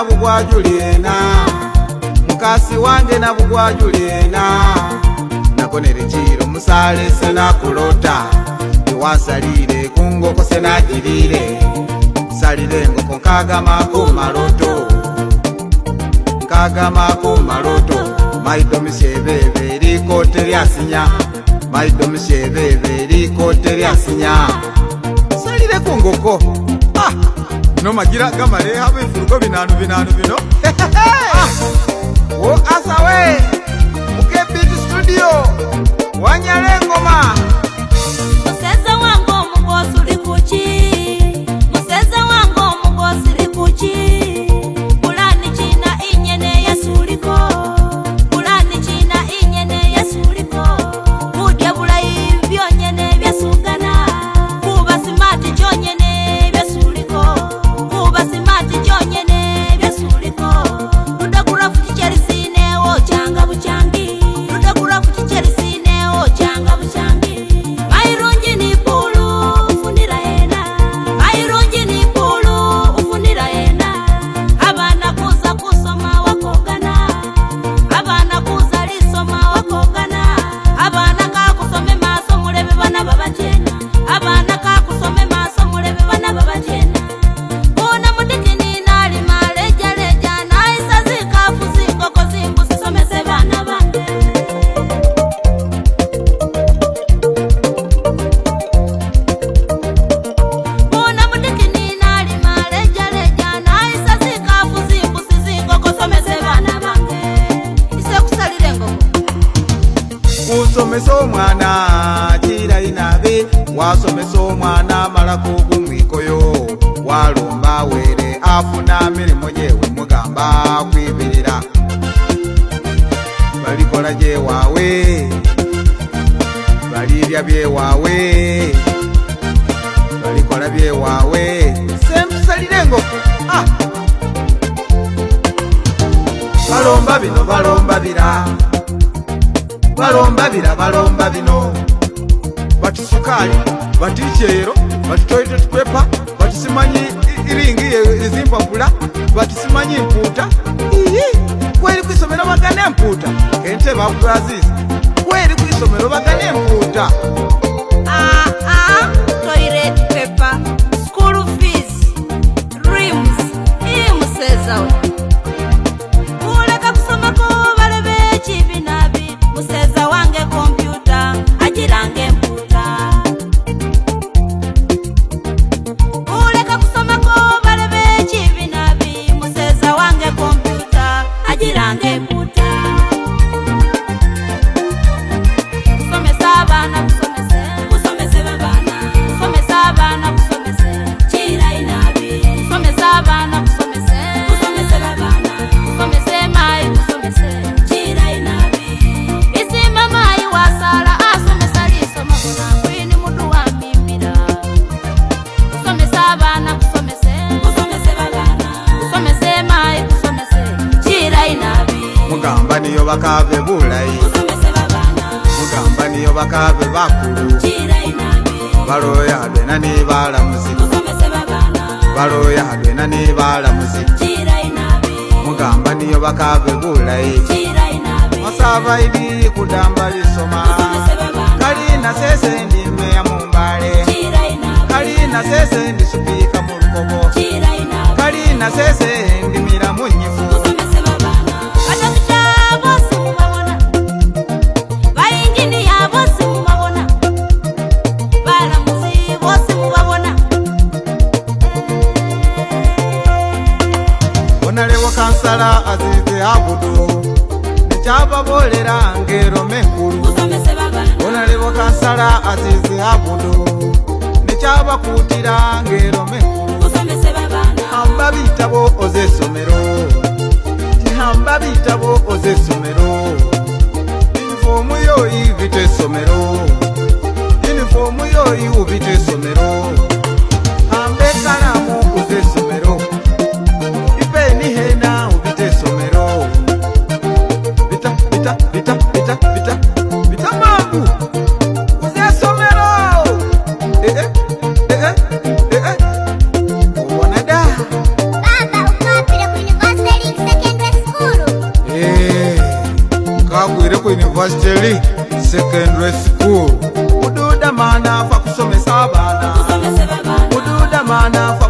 nabugwa Juliena, mukasi wange nabugwa Juliena. Nakonere chiro musale sena kulota, iwasalire kungoko sena jirire. Salire ngoko nkagama kumaloto, nkagama kumaloto. Maido mishebebe likote lyasinya, maido mishebebe likote lyasinya. Salire kungoko, no magira gamare habe furugo binanu bino. Wo asawe Mukebiti studio wanyale ngoma. Museza wango mugosi uli kuchi, museza wango mugosi uli kuchi. Bulani china inyene yasuliko, bulani china inyene yasuliko. Kudya bulayi byonyene byasugana, kuba simati chonyene byasuliko, kuba simati chonyene byasuliko. Ludakura fuchicherisine wo changa buchangi, ludakura fuchicherisine wo changa buchangi. Mairunji ni pulu ufundira ena, mairunji ni pulu ufundira ena. Abana kuza kusoma wakogana, abana kuza lisoma wakogana. Abana kakusome maso mulebe bana babachena, abana kakusome maso mulebe bana babachena. Kuna mudiki ni nali maleja leja, na isa zikafu zingoko zingu sisomese bana bange. Kuna mudiki ni nali maleja leja, na isa zikafu zingu sizingoko somese bana bange. Ise kusalire ngoko Usomesa omwana chira inabe, wasomesa omwana malako kumwikoyo. Walumba were afuna milimo jewe mugamba kwibirira. Balikola je wawe, balirya bye wawe, balikola bye wawe. Semsalire ngoko. Balomba bino balomba bira, balomba bira balomba bino. Bati sukali, bati chero, bati toilet paper, bati simanyi iringi ezimpapula, bati simanyi mputa. Kweli kwisomero bagane mputa, kente bakurazizi. Kweli kwisomero bagane mputa. toilet paper, school fees, rims. Museza we kuleka kusoma ko balebe chibi nabi. Museza wange kompyuta ajirange mputa. Kuleka kusoma ko balebe chibi nabi. Museza wange kompyuta ajirange mputa. Kusomesa abana kusomese, kusomese babana, kusomesa abana kusomese, chira inabi. Kusomesa abana kusomese, kusomese babana, kusomese mai kusomese, chira inabi. Isima mai wasala asomesa lisoma kuna kwini mudu wa mimira. Kusomesa abana kusomese, kusomese babana, kusomese mai kusomese, chira inabi. Mugamba niyo bakave bulayi, Kusomese babana, mugamba niyo bakave bakulu. chira inabi. Baloya adwena ni balamuzi, Kusomese babana, baloya adwena ni balamuzi. chira inabi. Mugamba niyo bakave bulayi. Chira inabi. Masava ili kudamba lisoma, Kusomese babana, kalina sese ndi meya mumbale, chira inabi. kalina sese ndi supika mulukobo, Chira inabi. kalina sese ndi mira munyifu. Kusomese babana, badokita bosi mubabona, bayinginiya bosi mubabona, balamuzi bosi mubabona. Onalewo kansala azize abudu, nechababolera ngero mekulu. Kusomese babana, Onalewo kansala azize abudu, nechabakutira ngero mekulu. kusomese babana, Hamba bitabo ozesomero, hamba bitabo ozesomero. Uniformu yoyi vite somero, uniformu yoyi uvite somero. Hambe kalamu uzesomero, ipeni hena uvite somero. Vita, vita, vita, vita, vita, vita mambu uzesomero. Wanada Baba ukapile kwenye Vasteli Secondary School. Mududa mana fa kusomesa abana. Mududa mana fa